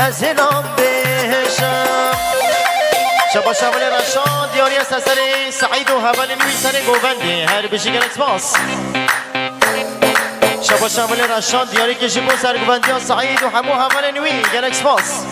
از هلام بهشم شبا شمال رشاد دیاری است اثر سعید و حول نوی سر گوونده هر بشی گلکس باس شبا شمال رشاد دیاری کشی بو سر گوونده ها سعید و همو حول نوی گلکس باس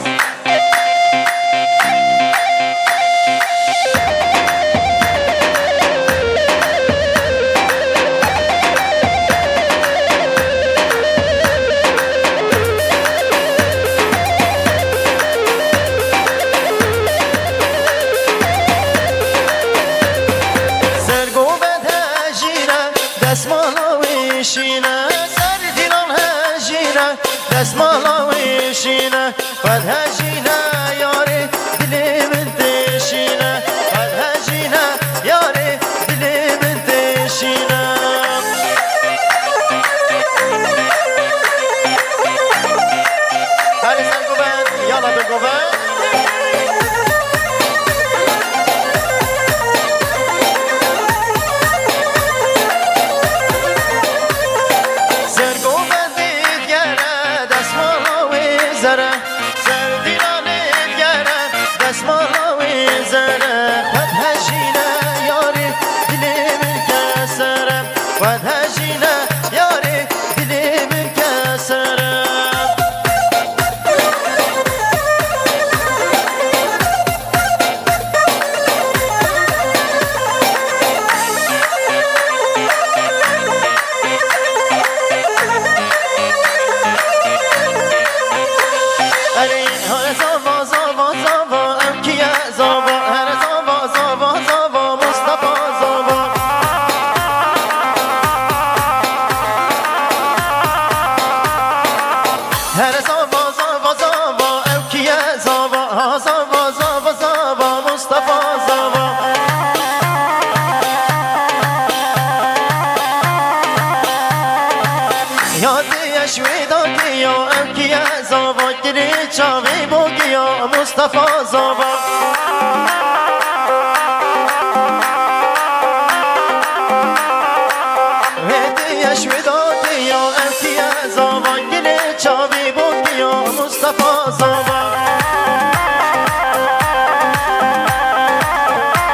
دستمالاویشینه سر دیلان هجینه دستمالاویشینه بد هجینه یاری دلی من تشینه بد هجینه یاری دلی من تشینه هر سر گوبند یالا بگوبند مصطفى زبا